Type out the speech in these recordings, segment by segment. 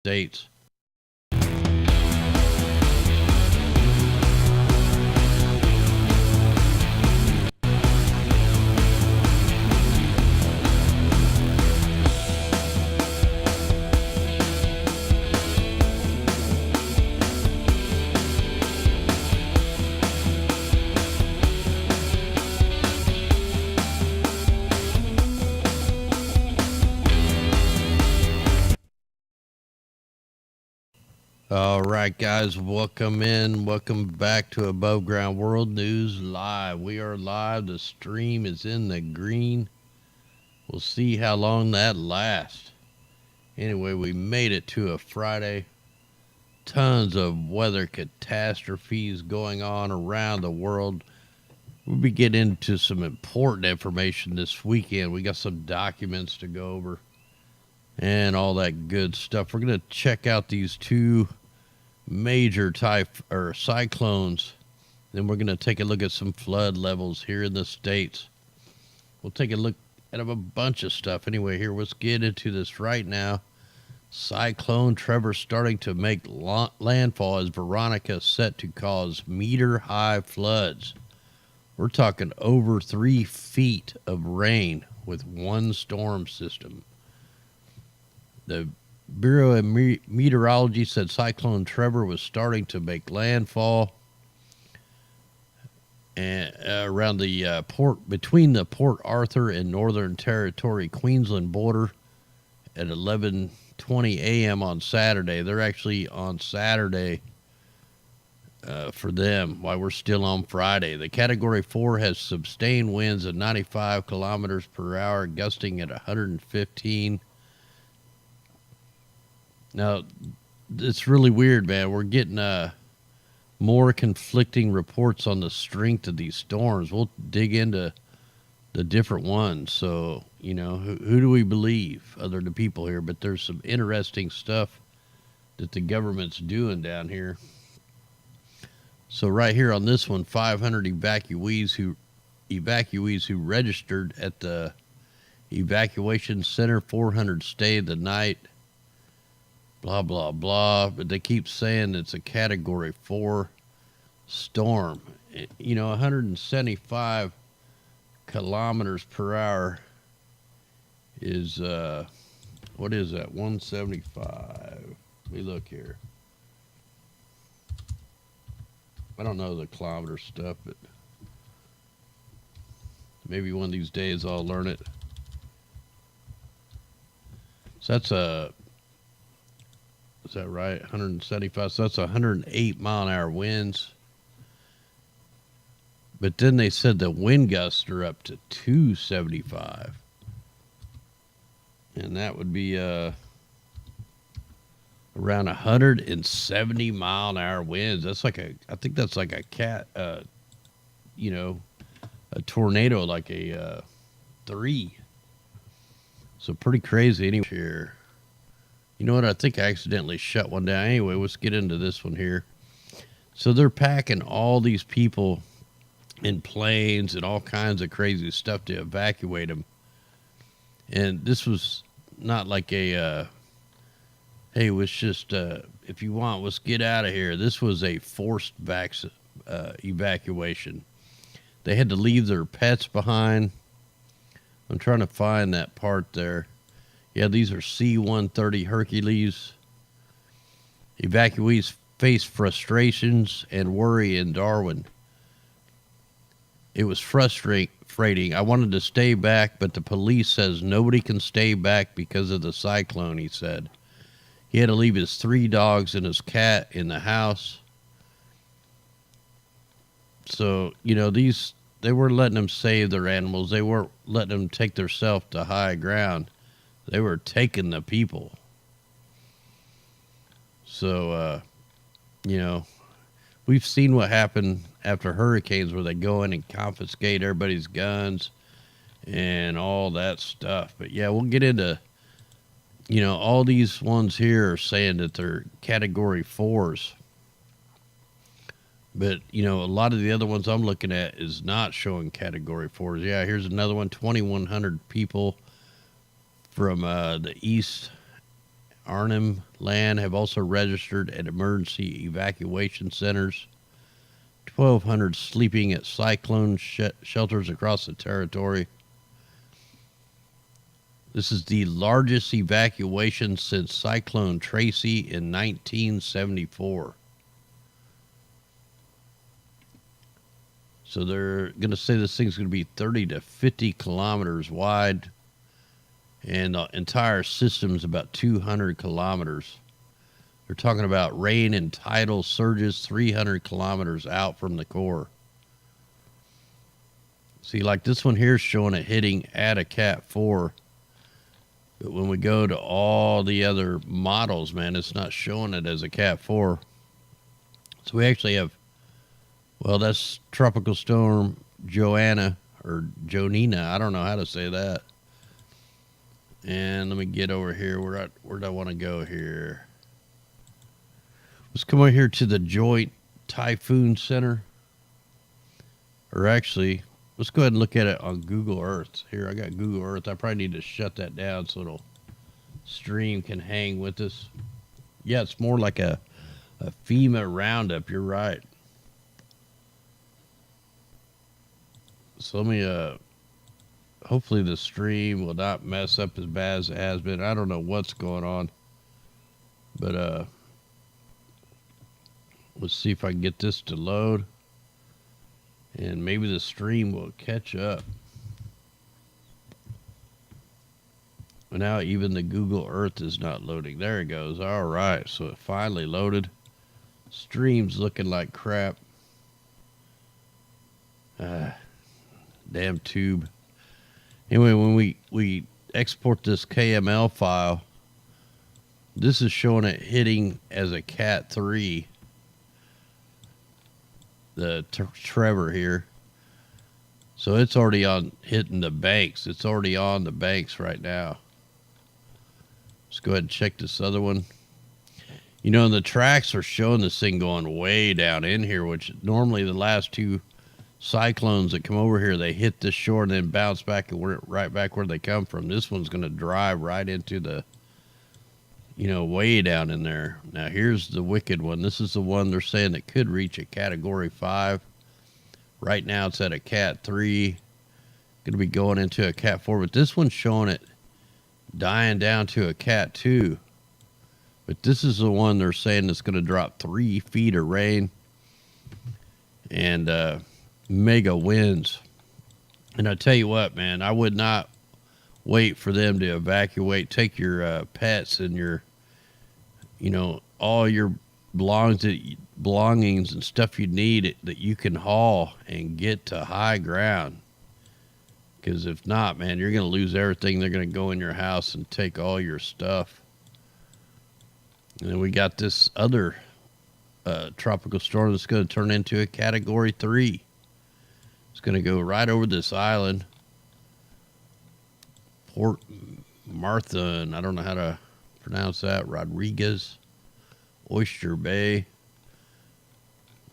States. All right, guys, welcome back to Above Ground World News Live. We are live. The stream is in the green. We'll see how long that lasts. Anyway, we made it to a Friday. Tons of weather catastrophes going on around the world. We'll be getting into some important information this weekend. We got some documents to go over and all that good stuff. We're going to check out these two major cyclones. Then we're going to take a look at some flood levels here in the States. We'll take a look at a bunch of stuff. Anyway, here, let's get into this right now. Cyclone Trevor starting to make landfall as Veronica set to cause meter-high floods. We're talking over 3 feet of rain with one storm system. The Bureau of Meteorology said Cyclone Trevor was starting to make landfall and around the between the Port Arthur and Northern Territory Queensland border at 11:20 a.m. on Saturday. They're actually on Saturday for them, while we're still on Friday. The Category 4 has sustained winds of 95 kilometers per hour, gusting at 115. Now, it's really weird, man. We're getting more conflicting reports on the strength of these storms. We'll dig into the different ones. So, you know, who do we believe other than people here? But there's some interesting stuff that the government's doing down here. So right here on this one, 500 evacuees who registered at the evacuation center, 400 stayed the night. Blah, blah, blah. But they keep saying it's a Category 4 storm. You know, 175 kilometers per hour is, what is that? 175. Let me look here. I don't know the kilometer stuff, but maybe one of these days I'll learn it. So that's is that right? 175. So that's 108 mile an hour winds. But then they said the wind gusts are up to 275. And that would be around 170 mile an hour winds. That's like I think that's like a tornado, like a 3. So pretty crazy anyway here. You know what? I think I accidentally shut one down. Anyway, let's get into this one here. So they're packing all these people in planes and all kinds of crazy stuff to evacuate them. And this was not like a, hey, let's just, if you want, let's get out of here. This was a forced evacuation. They had to leave their pets behind. I'm trying to find that part there. Yeah, these are C-130 Hercules. Evacuees face frustrations and worry in Darwin. It was frustrating. I wanted to stay back, but the police says nobody can stay back because of the cyclone, he said. He had to leave his 3 dogs and his cat in the house. So, you know, they weren't letting them save their animals. They weren't letting them take themselves to high ground. They were taking the people. So, you know, we've seen what happened after hurricanes where they go in and confiscate everybody's guns and all that stuff. But yeah, we'll get into, you know, all these ones here are saying that they're Category 4s. But, you know, a lot of the other ones I'm looking at is not showing Category 4s. Yeah, here's another one, 2,100 people from the east Arnhem Land have also registered at emergency evacuation centers. 1,200 sleeping at cyclone shelters across the territory. This is the largest evacuation since Cyclone Tracy in 1974. So they're going to say this thing's going to be 30 to 50 kilometers wide, and the entire system's about 200 kilometers. They're talking about rain and tidal surges 300 kilometers out from the core. See, like this one here is showing it hitting at a Cat 4. But when we go to all the other models, man, it's not showing it as a Cat 4. So we actually have, well, that's Tropical Storm Joanna, or Jonina. I don't know how to say that. And let me get over here. Where do I want to go here? Let's come over here to the Joint Typhoon Center. Or actually, let's go ahead and look at it on Google Earth. Here, I got Google Earth. I probably need to shut that down so it'll stream can hang with us. Yeah, it's more like a FEMA roundup. You're right. So let me, hopefully the stream will not mess up as bad as it has been. I don't know what's going on. But, let's see if I can get this to load. And maybe the stream will catch up. But now even the Google Earth is not loading. There it goes. All right. So it finally loaded. Stream's looking like crap. Damn tube. Anyway, when we export this KML file, this is showing it hitting as a Cat 3. The Trevor here. So it's already on hitting the banks. It's already on the banks right now. Let's go ahead and check this other one. You know, the tracks are showing this thing going way down in here, which normally the last two cyclones that come over here, they hit the shore and then bounce back and right back where they come from. This one's going to drive right into the, you know, way down in there. Now, here's the wicked one. This is the one they're saying that could reach a Category 5. Right now, it's at a Cat 3. Going to be going into a Cat 4. But this one's showing it dying down to a Cat 2. But this is the one they're saying that's going to drop 3 feet of rain. And mega winds. And I tell you what, man, I would not wait for them to evacuate. Take your pets and your, you know, all your belongings and stuff you need that you can haul and get to high ground. Because if not, man, you're going to lose everything. They're going to go in your house and take all your stuff. And then we got this other tropical storm that's going to turn into a Category 3. It's going to go right over this island. Port Martha, and I don't know how to pronounce that. Rodriguez, Oyster Bay.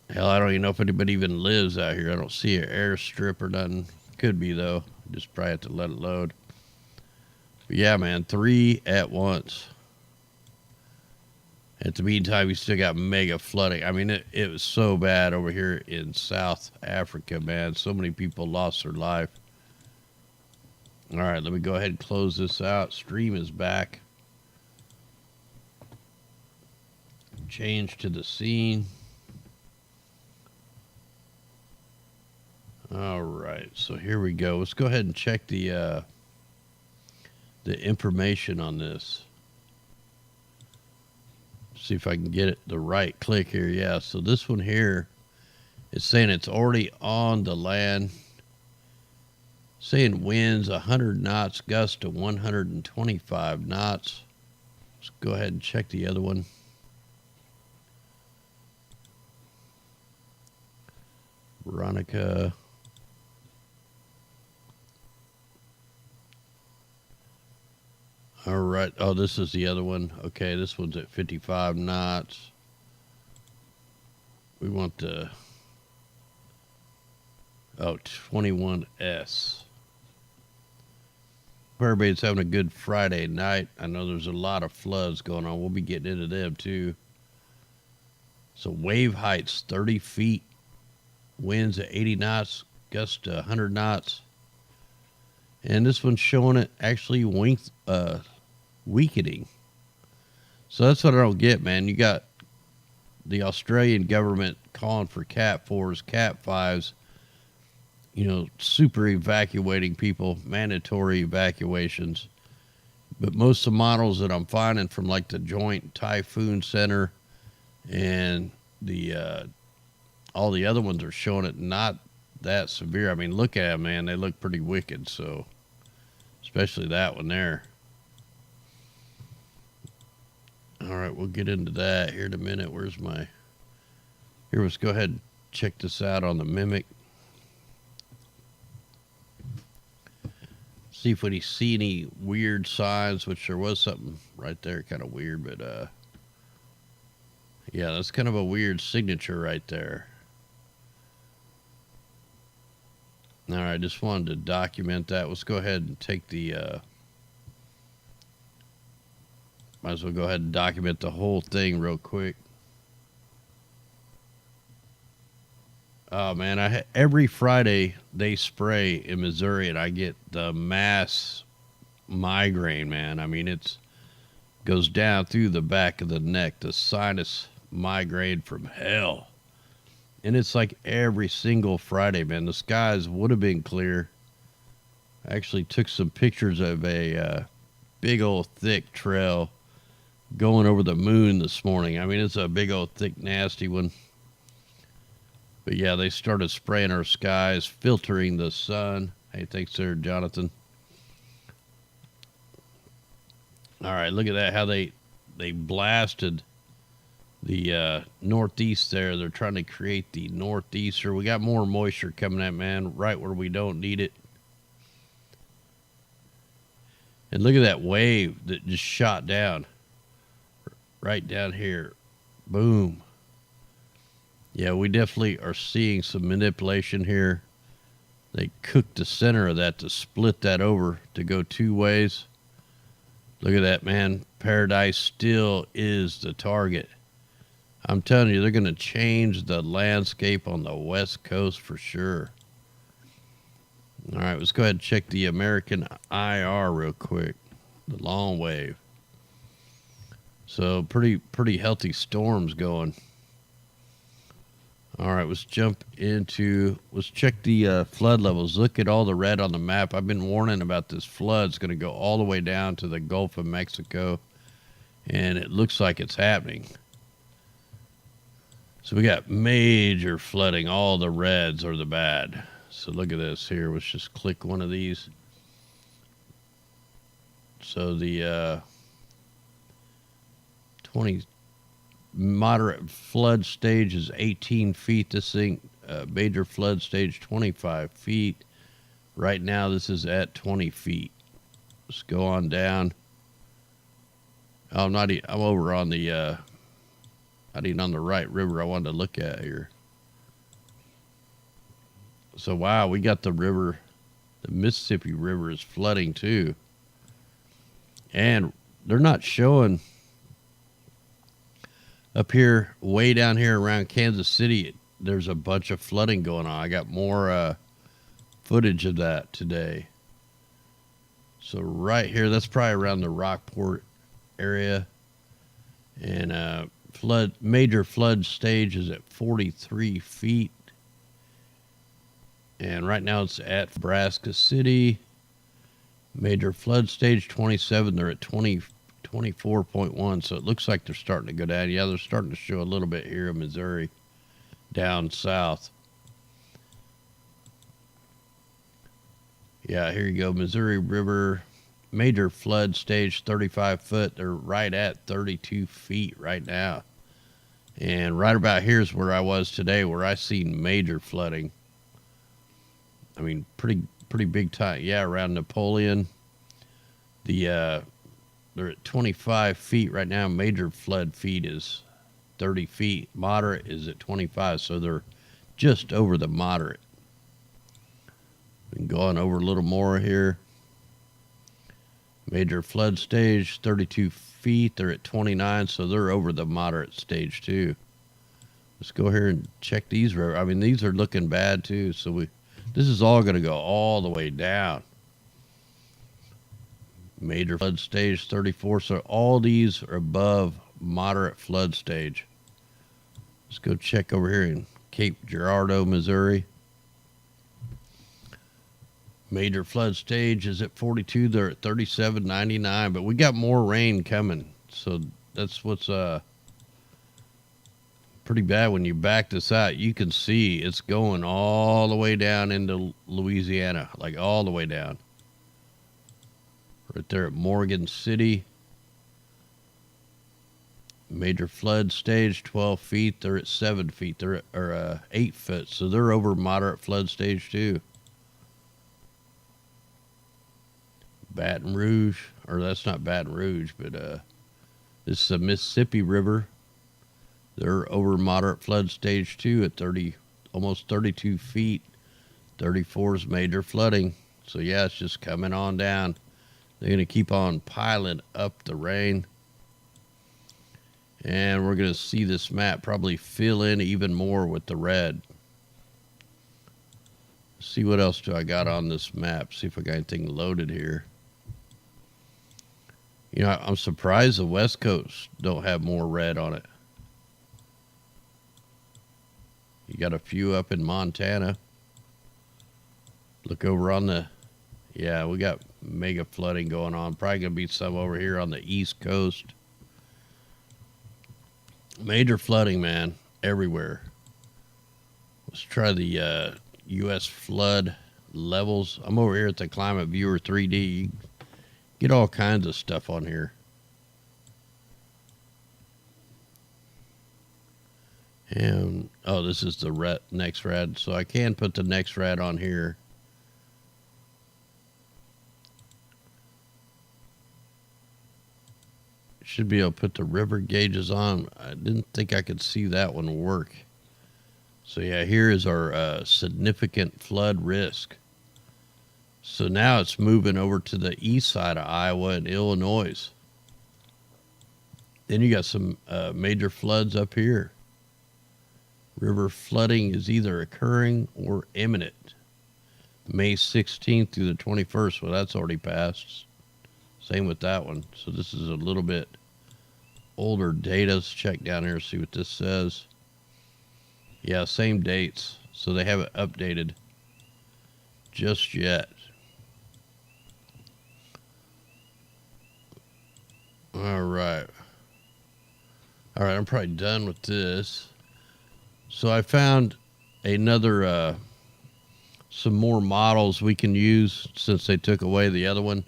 Hell, I don't even know if anybody even lives out here. I don't see an airstrip or nothing. Could be, though. Just probably have to let it load. But yeah, man, 3 at once. At the meantime, we still got mega flooding. I mean, it was so bad over here in South Africa, man. So many people lost their life. All right, let me go ahead and close this out. Stream is back. Change to the scene. All right, so here we go. Let's go ahead and check the information on this. See if I can get it the right click here. Yeah, so this one here is saying it's already on the land. Saying winds 100 knots, gust to 125 knots. Let's go ahead and check the other one. Veronica. All right. Oh, this is the other one. Okay, this one's at 55 knots. We want the 21S. everybody's having a good Friday night. I know there's a lot of floods going on. We'll be getting into them too. So wave heights 30 feet, winds at 80 knots, gusts to 100 knots. And this one's showing it actually weakening. So that's what I don't get, man. You got the Australian government calling for Cat 4s, Cat 5s, you know, super evacuating people, mandatory evacuations. But most of the models that I'm finding from like the Joint Typhoon Center and the all the other ones are showing it not that severe. I mean, look at them, man. They look pretty wicked. So, especially that one there. All right, we'll get into that here in a minute. Where's my... Here, let's go ahead and check this out on the Mimic. See if we see any weird signs, which there was something right there kind of weird, but yeah, that's kind of a weird signature right there. All right, just wanted to document that. Let's go ahead and take the... might as well go ahead and document the whole thing real quick. Oh, man, every Friday they spray in Missouri, and I get the mass migraine, man. I mean, it goes down through the back of the neck, the sinus migraine from hell. And it's like every single Friday, man. The skies would have been clear. I actually took some pictures of a big old thick trail going over the moon this morning. I mean, it's a big old thick nasty one. But yeah, they started spraying our skies, filtering the sun. Hey, thanks there, Jonathan. All right, look at that, how they blasted the northeast there. They're trying to create the northeaster. We got more moisture coming at, man, right where we don't need it. And look at that wave that just shot down. Right down here. Boom. Yeah, we definitely are seeing some manipulation here. They cooked the center of that to split that over to go two ways. Look at that, man. Paradise still is the target. I'm telling you, they're going to change the landscape on the West Coast for sure. All right, let's go ahead and check the American IR real quick. The long wave. So pretty healthy storms going. All right, let's check the flood levels. Look at all the red on the map. I've been warning about this flood. It's going to go all the way down to the Gulf of Mexico, and it looks like it's happening. So we got major flooding. All the reds are the bad. So look at this here. Let's just click one of these. So the 20 moderate flood stage is 18 feet. This thing, major flood stage, 25 feet. Right now, this is at 20 feet. Let's go on down. Oh, I'm over on the, not even on the right river I wanted to look at here. So, wow, we got the river. The Mississippi River is flooding too. And they're not showing up here, way down here around Kansas City, there's a bunch of flooding going on. I got more footage of that today. So right here, that's probably around the Rockport area. And major flood stage is at 43 feet. And right now it's at Nebraska City. Major flood stage 27, they're at 24.1, so it looks like they're starting to go down. Yeah, they're starting to show a little bit here in Missouri, down south. Yeah, here you go. Missouri River, major flood stage 35 foot. They're right at 32 feet right now. And right about here is where I was today, where I seen major flooding. I mean, pretty big time. Yeah, around Napoleon. They're at 25 feet right now. Major flood feet is 30 feet. Moderate is at 25, so they're just over the moderate. Been going over a little more here. Major flood stage, 32 feet. They're at 29, so they're over the moderate stage too. Let's go here and check these. I mean, these are looking bad too. So this is all going to go all the way down. Major flood stage, 34. So all these are above moderate flood stage. Let's go check over here in Cape Girardeau, Missouri. Major flood stage is at 42. They're at 37.99, but we got more rain coming. So that's what's pretty bad. When you back this out, you can see it's going all the way down into Louisiana, like all the way down. Right there at Morgan City. Major flood stage, 12 feet. They're at 7 feet. They're at 8 foot. So they're over moderate flood stage too. Baton Rouge, or that's not Baton Rouge, but this is the Mississippi River. They're over moderate flood stage 2 at 30, almost 32 feet. 34 is major flooding. So yeah, it's just coming on down. They're going to keep on piling up the rain. And we're going to see this map probably fill in even more with the red. See what else do I got on this map. See if I got anything loaded here. You know, I'm surprised the West Coast don't have more red on it. You got a few up in Montana. Look over on the, yeah, we got mega flooding going on. Probably going to be some over here on the East Coast. Major flooding, man, everywhere. Let's try the U.S. flood levels. I'm over here at the Climate Viewer 3D. Get all kinds of stuff on here. And, oh, this is the NexRad. So I can put the NexRad on here. Should be able to put the river gauges on. I didn't think I could see that one work. So yeah, here is our significant flood risk. So now it's moving over to the east side of Iowa and Illinois. Then you got some major floods up here. River flooding is either occurring or imminent. May 16th through the 21st. Well, that's already passed. Same with that one. So this is a little bit older data. Let's check down here, see what this says. Yeah, same dates. So they haven't updated just yet. All right, I'm probably done with this. So I found another, some more models we can use since they took away the other one.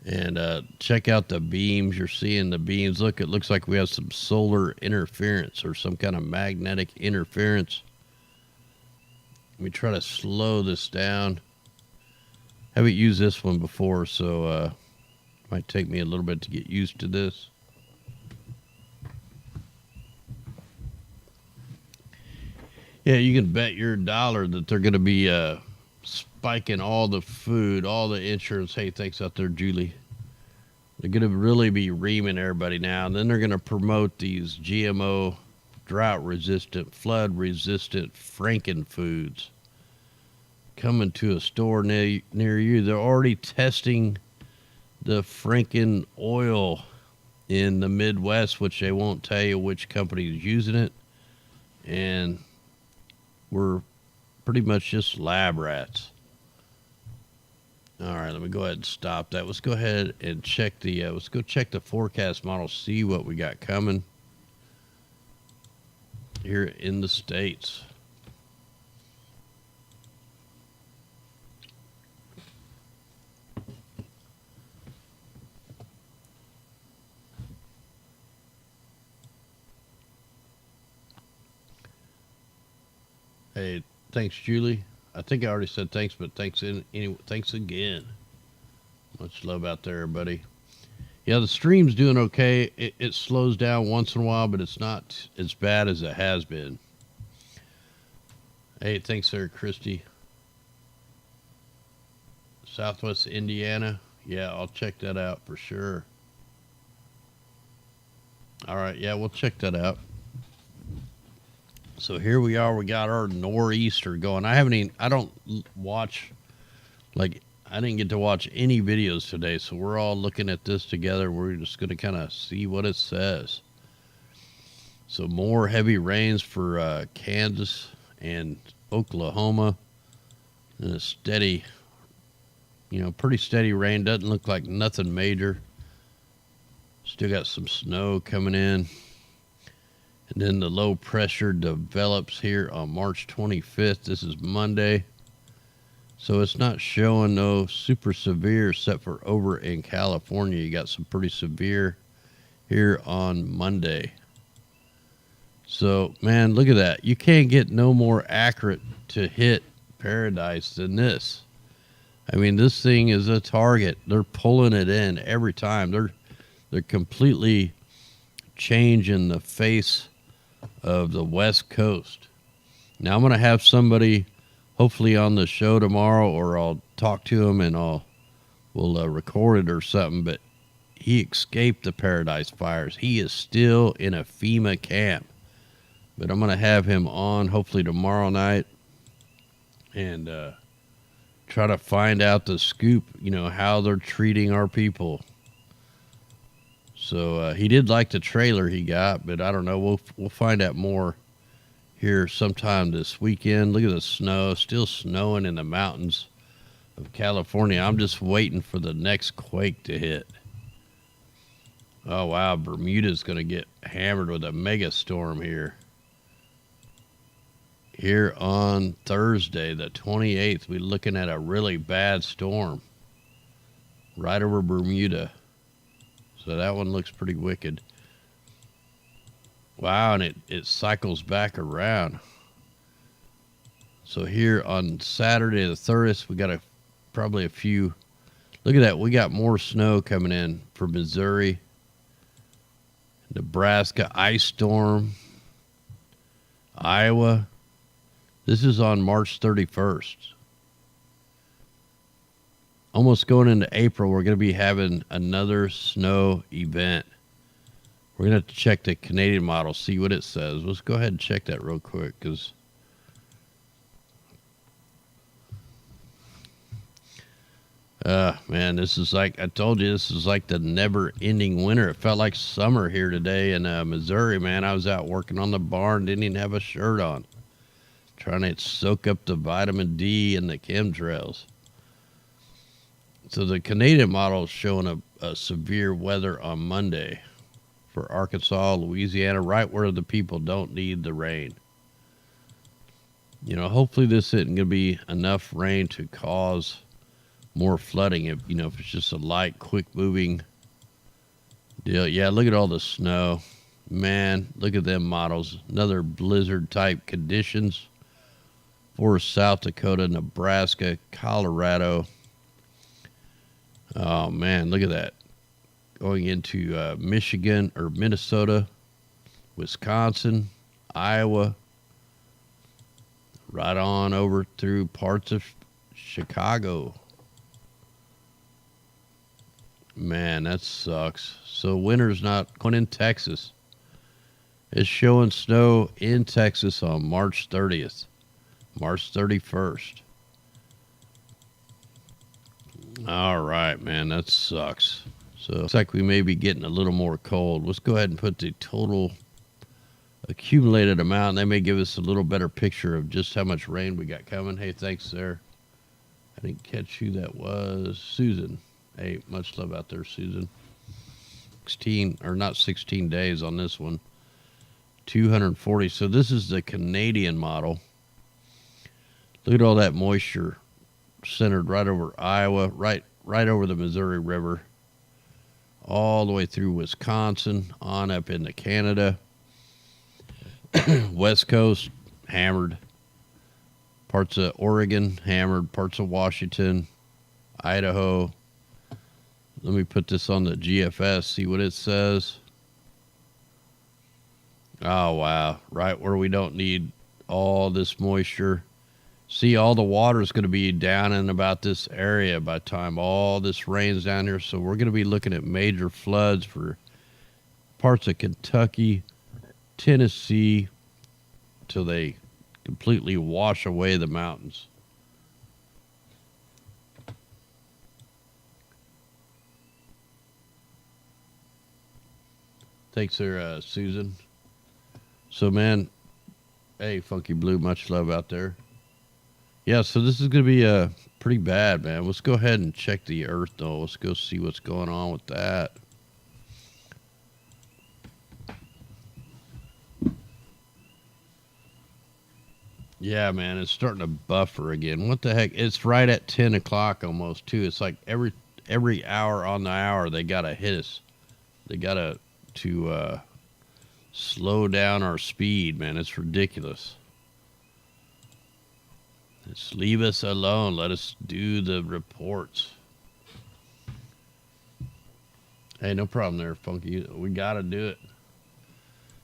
And check out the beams. You're seeing the beams. Look, it looks like we have some solar interference or some kind of magnetic interference. Let me try to slow this down. Haven't used this one before, so might take me a little bit to get used to this. Yeah, you can bet your dollar that they're going to be spiking all the food, all the insurance. Hey, thanks out there, Julie. They're going to really be reaming everybody now. And then they're going to promote these GMO, drought-resistant, flood-resistant Franken foods coming to a store near you. They're already testing the Franken oil in the Midwest, which they won't tell you which company is using it. And we're pretty much just lab rats. All right, let me go ahead and stop that. Let's go ahead and check the, let's go check the forecast model, see what we got coming here in the States. Hey, thanks, Julie. I think I already said thanks, but thanks anyway. Thanks again. Much love out there, everybody. Yeah, the stream's doing okay. It slows down once in a while, but it's not as bad as it has been. Hey, thanks there, Christy. Southwest Indiana. Yeah, I'll check that out for sure. All right, yeah, we'll check that out. So here we are. We got our nor'easter going. I don't watch, like, I didn't get to watch any videos today. So we're all looking at this together. We're just going to kind of see what it says. So more heavy rains for Kansas and Oklahoma. And a steady, pretty steady rain. Doesn't look like nothing major. Still got some snow coming in. And then the low pressure develops here on March 25th. This is Monday. So it's not showing no super severe except for over in California. You got some pretty severe here on Monday. So, man, look at that. You can't get no more accurate to hit paradise than this. I mean, this thing is a target. They're pulling it in every time. They're completely changing the face of the West Coast. Now I'm going to have somebody hopefully on the show tomorrow, or I'll talk to him and we'll record it or something. But he escaped the Paradise Fires. He is still in a FEMA camp. But I'm going to have him on hopefully tomorrow night and try to find out the scoop, how they're treating our people. So he did like the trailer he got, but I don't know. We'll find out more here sometime this weekend. Look at the snow, still snowing in the mountains of California. I'm just waiting for the next quake to hit. Oh, wow. Bermuda's going to get hammered with a mega storm here. Here on Thursday, the 28th, we're looking at a really bad storm right over Bermuda. So that one looks pretty wicked. Wow, and it cycles back around. So here on Saturday the 30th, we got probably a few. Look at that. We got more snow coming in for Missouri, Nebraska, ice storm, Iowa. This is on March 31st. Almost going into April, we're going to be having another snow event. We're going to have to check the Canadian model, see what it says. Let's go ahead and check that real quick, because man, this is like, I told you, this is like the never-ending winter. It felt like summer here today in Missouri, man. I was out working on the barn, didn't even have a shirt on, trying to soak up the vitamin D and the chemtrails. So the Canadian model is showing a severe weather on Monday for Arkansas, Louisiana, right where the people don't need the rain. Hopefully this isn't going to be enough rain to cause more flooding. If it's just a light, quick-moving deal. Yeah, look at all the snow. Man, look at them models. Another blizzard-type conditions for South Dakota, Nebraska, Colorado. Oh, man, look at that. Going into Michigan or Minnesota, Wisconsin, Iowa, right on over through parts of Chicago. Man, that sucks. So winter's not going in Texas. It's showing snow in Texas on March 30th, March 31st. All right, man, that sucks. So looks like we may be getting a little more cold. Let's go ahead and put the total accumulated amount. They may give us a little better picture of just how much rain we got coming. Hey, thanks, there. I didn't catch who that was. Susan. Hey, much love out there, Susan. 16 days on this one. 240. So this is the Canadian model. Look at all that moisture centered right over Iowa, right over the Missouri River, all the way through Wisconsin, on up into Canada. West Coast, hammered. Parts of Oregon, hammered. Parts of Washington, Idaho. Let me put this on the GFS, see what it says. Oh, wow. Right where we don't need all this moisture See, all the water is going to be down in about this area by the time all this rains down here. So we're going to be looking at major floods for parts of Kentucky, Tennessee, till they completely wash away the mountains. Thanks there, Susan. So, man, hey, Funky Blue, much love out there. Yeah, so this is going to be pretty bad, man. Let's go ahead and check the Earth, though. Let's go see what's going on with that. Yeah, man, it's starting to buffer again. What the heck? It's right at 10 o'clock almost, too. It's like every hour on the hour they got to hit us. They got to slow down our speed, man. It's ridiculous. Just leave us alone. Let us do the reports. Hey, no problem there, Funky. We got to do it.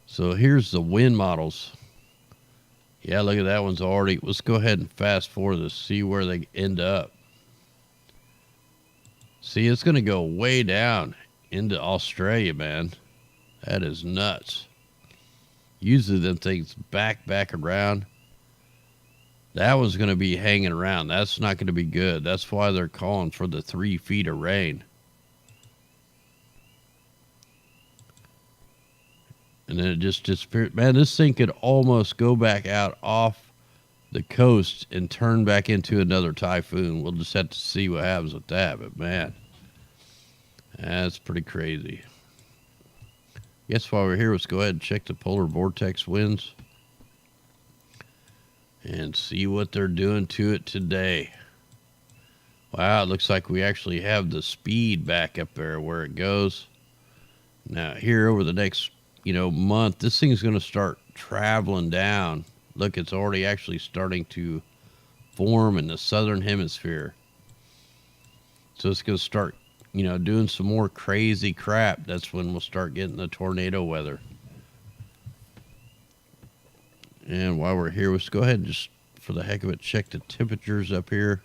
So here's the wind models. Yeah, look at that one's already. Let's go ahead and fast forward to see where they end up. See, it's going to go way down into Australia, man. That is nuts. Usually them things back around. That one's going to be hanging around. That's not going to be good. That's why they're calling for the 3 feet of rain. And then it just disappeared. Man, this thing could almost go back out off the coast and turn back into another typhoon. We'll just have to see what happens with that. But, man, that's pretty crazy. Guess while we're here, let's go ahead and check the polar vortex winds and see what they're doing to it today. Wow, it looks like we actually have the speed back up there where it goes. Now, here over the next, month, this thing's going to start traveling down. Look, it's already actually starting to form in the southern hemisphere. So it's going to start, doing some more crazy crap. That's when we'll start getting the tornado weather. And while we're here, let's go ahead and just, for the heck of it, check the temperatures up here.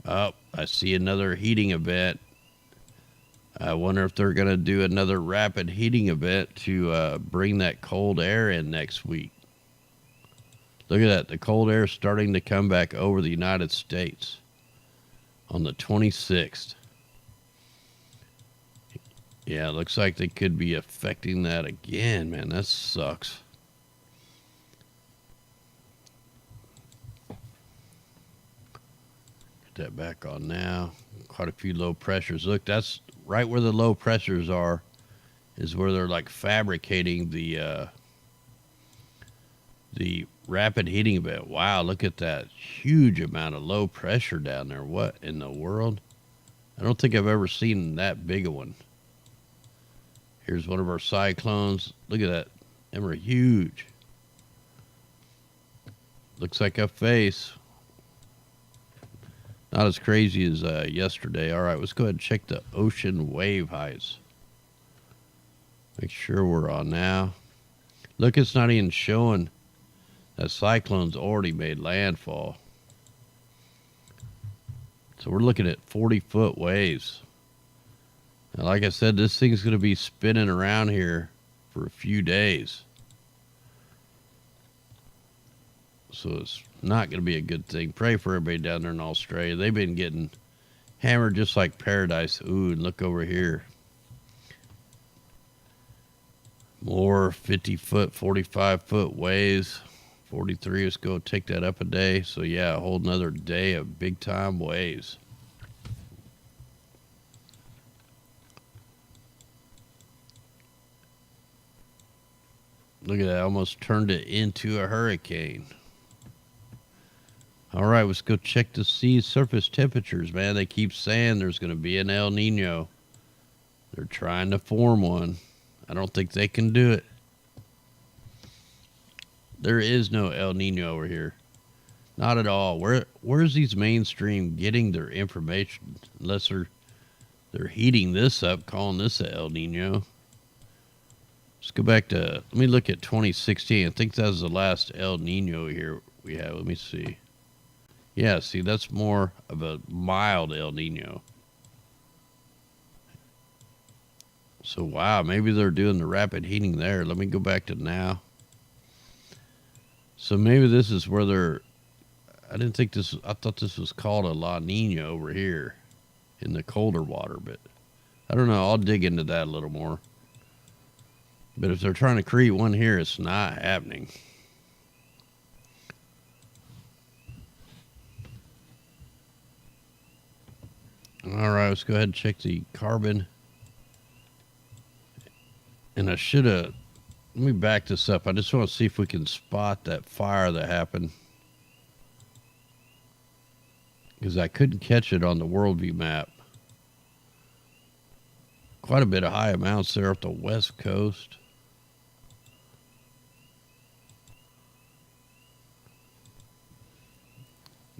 Oh, I see another heating event. I wonder if they're going to do another rapid heating event to bring that cold air in next week. Look at that. The cold air is starting to come back over the United States on the 26th. Yeah, it looks like they could be affecting that again, man. That sucks. Get that back on now. Quite a few low pressures. Look, that's right where the low pressures are, is where they're like fabricating the rapid heating event. Wow, look at that huge amount of low pressure down there. What in the world? I don't think I've ever seen that big a one. Here's one of our cyclones. Look at that. Them are huge. Looks like a face. Not as crazy as yesterday. All right, let's go ahead and check the ocean wave heights. Make sure we're on now. Look, it's not even showing that cyclone's already made landfall. So we're looking at 40-foot waves. Now, like I said, this thing's going to be spinning around here for a few days. So it's not going to be a good thing. Pray for everybody down there in Australia. They've been getting hammered just like paradise. Ooh, and look over here. More 50-foot, 45-foot waves. 43, let's go take that up a day. So, yeah, a whole nother day of big-time waves. Look at that. Almost turned it into a hurricane. All right, let's go check the sea surface temperatures, man. They keep saying there's going to be an El Nino. They're trying to form one. I don't think they can do it. There is no El Nino over here. Not at all. Where's these mainstream getting their information? Unless they're heating this up, calling this a El Nino. Let's go back to, let me look at 2016. I think that was the last El Nino here we have. Let me see. Yeah, see, that's more of a mild El Nino. So, wow, maybe they're doing the rapid heating there. Let me go back to now. So maybe this is where they're... I didn't think this... I thought this was called a La Nina over here in the colder water, but I don't know. I'll dig into that a little more. But if they're trying to create one here, it's not happening. All right, let's go ahead and check the carbon. And I should have... Let me back this up. I just want to see if we can spot that fire that happened. Because I couldn't catch it on the worldview map. Quite a bit of high amounts there up the west coast.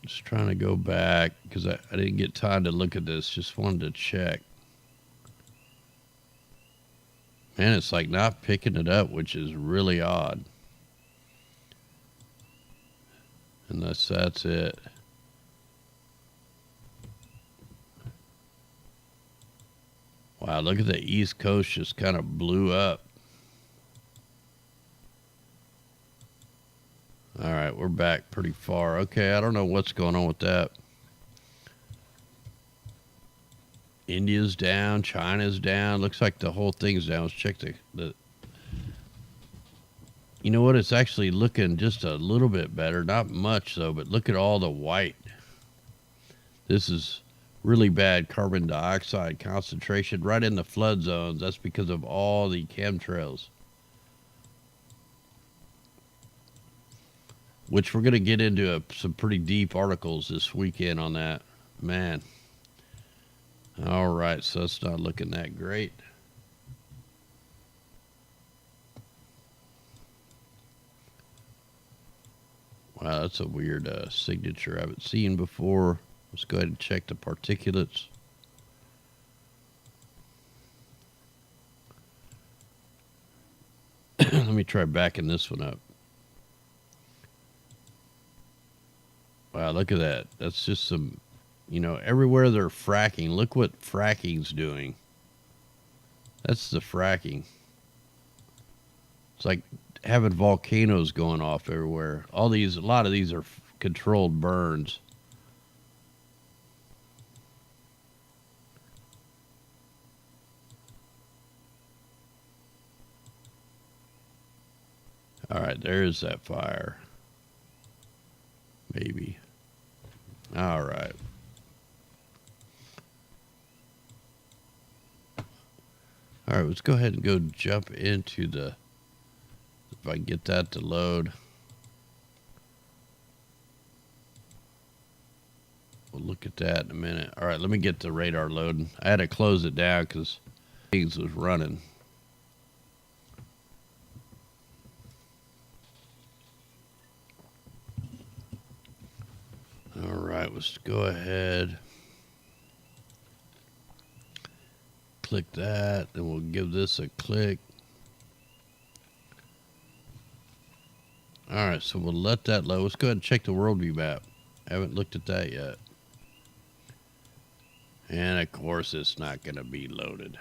Just trying to go back because I didn't get time to look at this. Just wanted to check. Man, it's like not picking it up, which is really odd. Unless that's it. Wow, look at the East Coast just kind of blew up. All right, we're back pretty far. Okay, I don't know what's going on with that. India's down, China's down. Looks like the whole thing's down. Let's check the... You know what? It's actually looking just a little bit better. Not much, though, but look at all the white. This is really bad carbon dioxide concentration right in the flood zones. That's because of all the chemtrails. Which we're going to get into some pretty deep articles this weekend on that. Man. All right, so it's not looking that great. Wow, that's a weird signature I haven't seen before. Let's go ahead and check the particulates. Let me try backing this one up. Wow, look at that. That's just some, you know, everywhere they're fracking. Look what fracking's doing. That's the fracking. It's like having volcanoes going off everywhere. A lot of these are controlled burns. All right, there's that fire. Maybe. All right. All right, let's go ahead and go jump into the... If I can get that to load. We'll look at that in a minute. All right, let me get the radar loading. I had to close it down because things was running. All right, let's go ahead. Click that, and we'll give this a click. All right, so we'll let that load. Let's go ahead and check the worldview map. I haven't looked at that yet. And of course, it's not going to be loaded.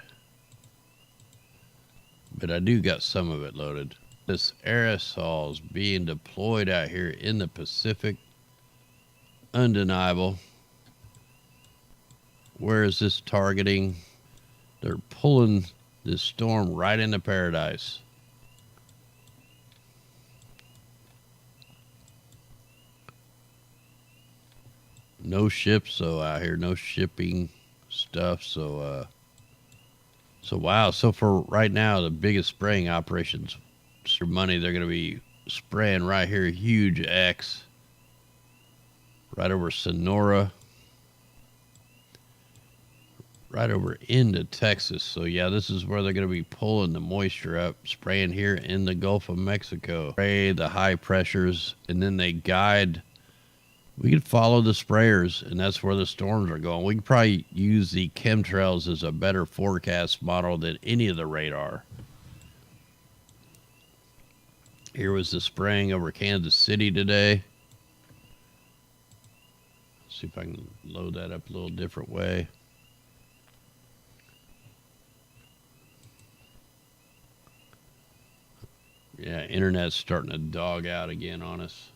But I do got some of it loaded. This aerosol is being deployed out here in the Pacific. Undeniable. Where is this targeting? They're pulling this storm right into paradise. No ships though out here, no shipping stuff. So wow. So for right now, the biggest spraying operations for money, they're going to be spraying right here, huge X. Right over Sonora. Right over into Texas. So yeah, this is where they're going to be pulling the moisture up, spraying here in the Gulf of Mexico. Spray the high pressures, and then they guide. We could follow the sprayers, and that's where the storms are going. We could probably use the chemtrails as a better forecast model than any of the radar. Here was the spraying over Kansas City today. see if I can load that up a little different way. Yeah, internet's starting to dog out again on us.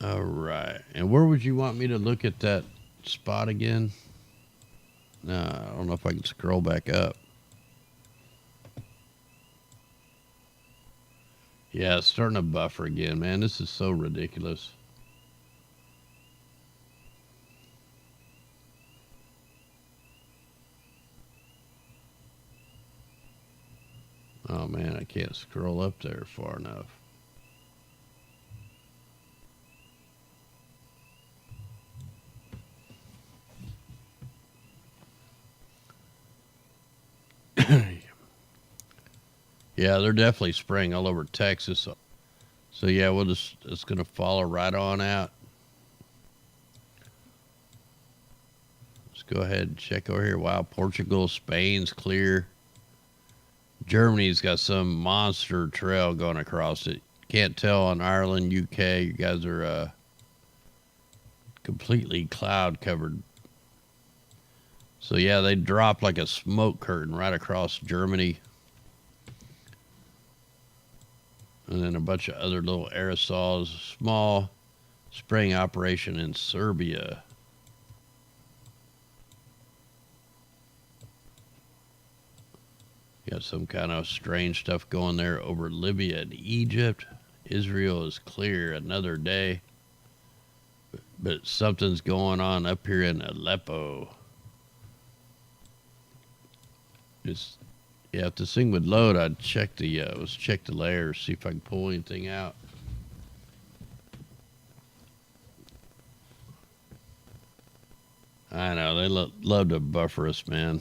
All right. And where would you want me to look at that spot again? No, I don't know if I can scroll back up. Yeah, it's starting to buffer again, man. This is so ridiculous. Oh, man, I can't scroll up there far enough. Yeah, they're definitely spraying all over Texas. So yeah, it's going to follow right on out. Let's go ahead and check over here. Wow, Portugal, Spain's clear. Germany's got some monster trail going across it. Can't tell on Ireland, UK. You guys are completely cloud covered. So yeah, they dropped like a smoke curtain right across Germany. And then a bunch of other little aerosols. Small spraying operation in Serbia. Got some kind of strange stuff going there over Libya and Egypt. Israel is clear another day. But something's going on up here in Aleppo. Yeah, if this thing would load, I'd check let's check the layers, see if I can pull anything out. I know, they love to buffer us, man.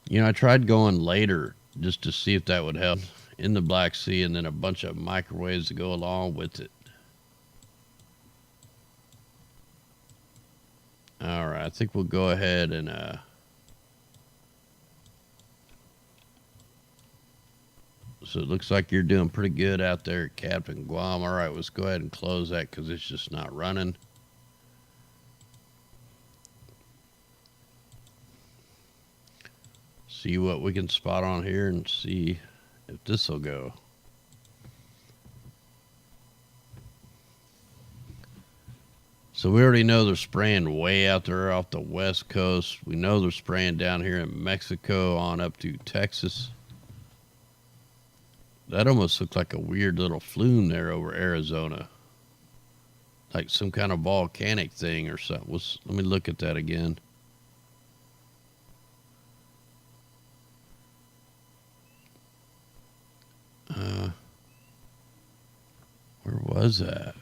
You know, I tried going later just to see if that would help in the Black Sea, and then a bunch of microwaves to go along with it. All right, I think we'll go ahead and so it looks like you're doing pretty good out there, Captain Guam. All right, let's go ahead and close that because it's just not running. See what we can spot on here and see if this will go. So we already know they're spraying way out there off the west coast. We know they're spraying down here in Mexico on up to Texas. That almost looked like a weird little flume there over Arizona. Like some kind of volcanic thing or something. Let me look at that again. Where was that?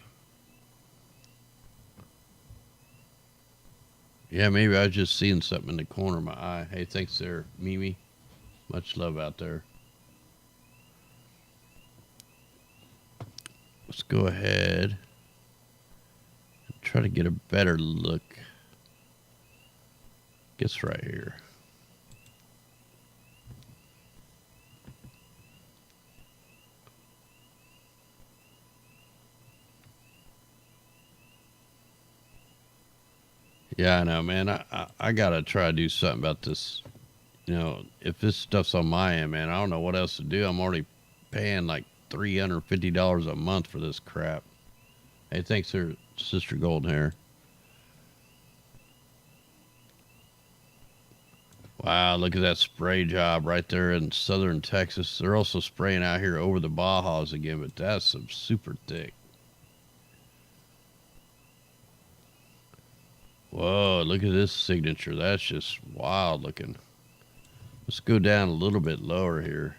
Yeah, maybe I was just seeing something in the corner of my eye. Hey, thanks there, Mimi. Much love out there. Let's go ahead and try to get a better look. Guess right here. Yeah, I know, man. I gotta try to do something about this. You know, if this stuff's on my end, man, I don't know what else to do. I'm already paying like $350 a month for this crap. Hey, thanks there, Sister Golden Hair. Wow, look at that spray job right there in southern Texas. They're also spraying out here over the Bajas again, but that's some super thick. Whoa, look at this signature. That's just wild looking. Let's go down a little bit lower here.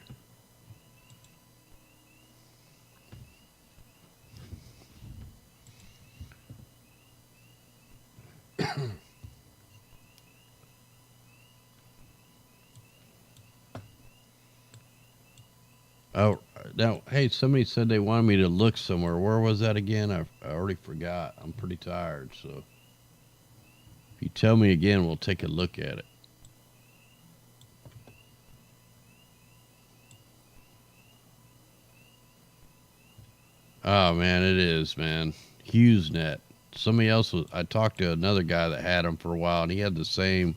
Oh, now, hey, somebody said they wanted me to look somewhere. Where was that again? I already forgot. I'm pretty tired, so if you tell me again, we'll take a look at it. Oh man, it is, man. HughesNet. Somebody else was. I talked to another guy that had them for a while, and he had the same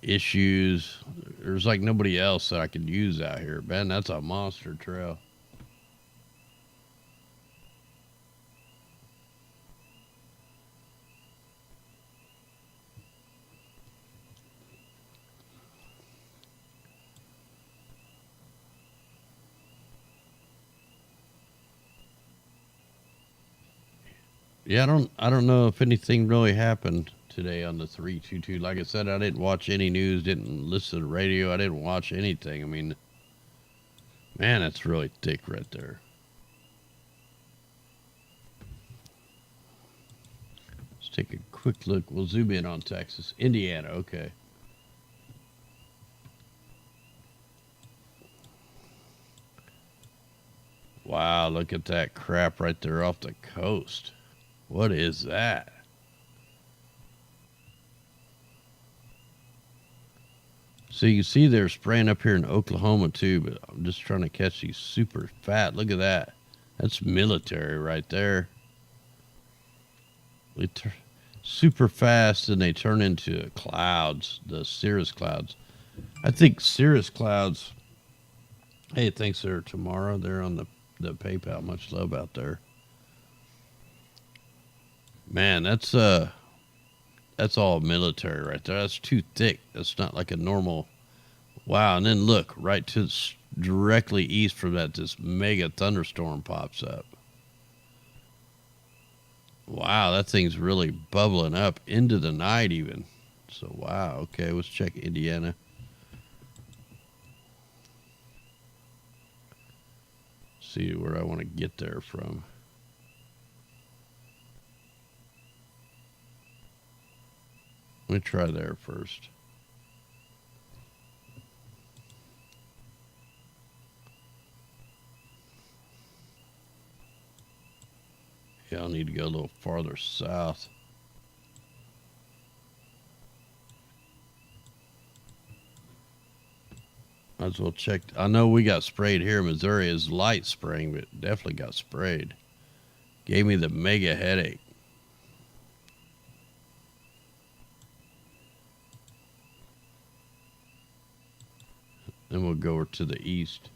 issues. There's like nobody else that I could use out here, man. That's a monster trail. Yeah, I don't know if anything really happened today on the 322. Like I said, I didn't watch any news, didn't listen to the radio, I didn't watch anything. I mean, man, that's really thick right there. Let's take a quick look. We'll zoom in on Texas. Indiana, okay. Wow, look at that crap right there off the coast. What is that? So you see they're spraying up here in Oklahoma too, but I'm just trying to catch these super fat. Look at that. That's military right there. Super fast, and they turn into clouds, the cirrus clouds. I think cirrus clouds. Hey, thanks there tomorrow. They're on the PayPal. Much love out there. Man, that's all military right there. That's too thick. That's not like a normal. Wow, and then look right to directly east from that, this mega thunderstorm pops up. Wow, that thing's really bubbling up into the night even. So wow, okay, let's check Indiana. See where I want to get there from. Let me try there first. Yeah, I'll need to go a little farther south. Might as well check. I know we got sprayed here in Missouri. It's light spraying, but definitely got sprayed. Gave me the mega headache. Then we'll go over to the east.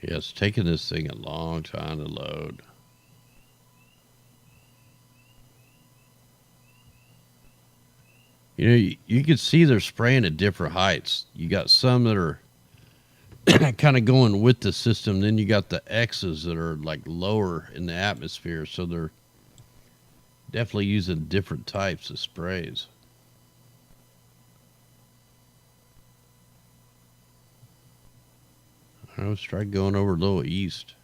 Yeah, it's taking this thing a long time to load. You know, you can see they're spraying at different heights. You got some that are kind of going with the system. Then you got the X's that are like lower in the atmosphere. So they're definitely using different types of sprays. All right, let's try going over a little east.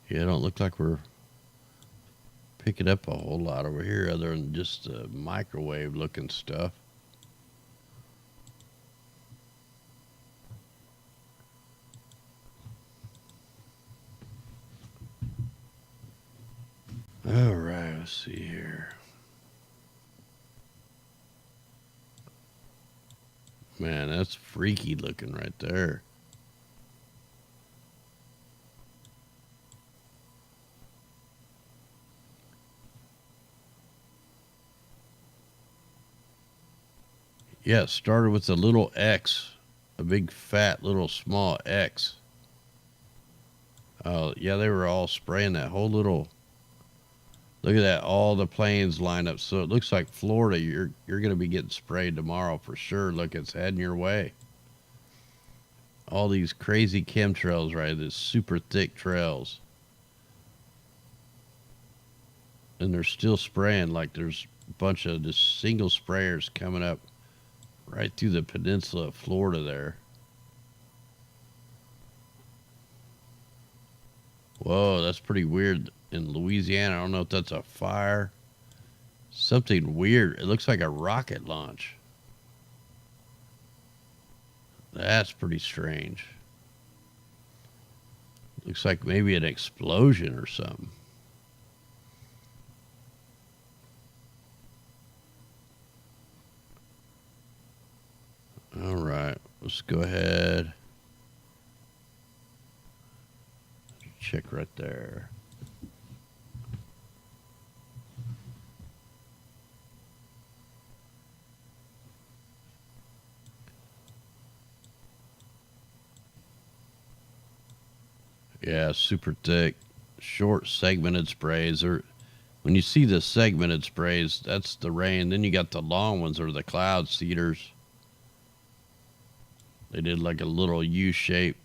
Yeah, it don't look like we're picking up a whole lot over here other than just the microwave looking stuff. All right, let's see here. Man, that's freaky looking right there. Yeah, it started with a little X, a big fat little small X. Oh, yeah, they were all spraying that whole little. Look at that, all the planes lined up. So it looks like Florida, you're going to be getting sprayed tomorrow for sure. Look, it's heading your way. All these crazy chemtrails, right? These super thick trails. And they're still spraying like there's a bunch of just single sprayers coming up right through the peninsula of Florida there. Whoa, that's pretty weird in Louisiana. I don't know if that's a fire. Something weird. It looks like a rocket launch. That's pretty strange. Looks like maybe an explosion or something. All right, let's go ahead. Check right there. Yeah, super thick, short segmented sprays. Or when you see the segmented sprays, that's the rain. Then you got the long ones, or the cloud seeders. They did like a little U-shaped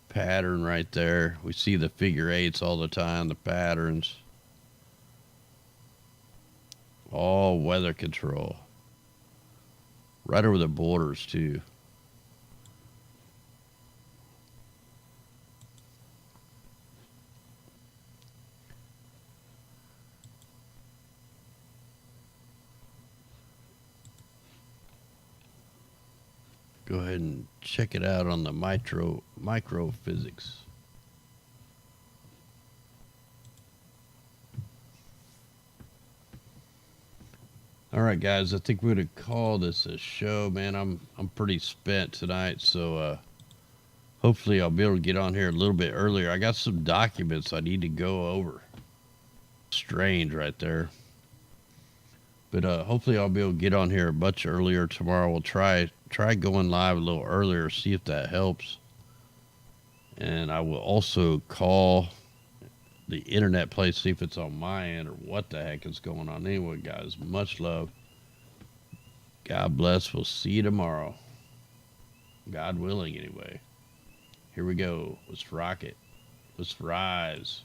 pattern right there. We see the figure eights all the time, the patterns. All weather control. Right over the borders too. Go ahead and check it out on the microphysics. All right, guys, I think we're gonna call this a show, man. I'm pretty spent tonight, so hopefully I'll be able to get on here a little bit earlier. I got some documents I need to go over. Strange right there. But hopefully I'll be able to get on here much earlier tomorrow. We'll try going live a little earlier, see if that helps. And I will also call the internet place, see if it's on my end or what the heck is going on. Anyway, guys, much love. God bless. We'll see you tomorrow. God willing, anyway. Here we go. Let's rock it. Let's rise.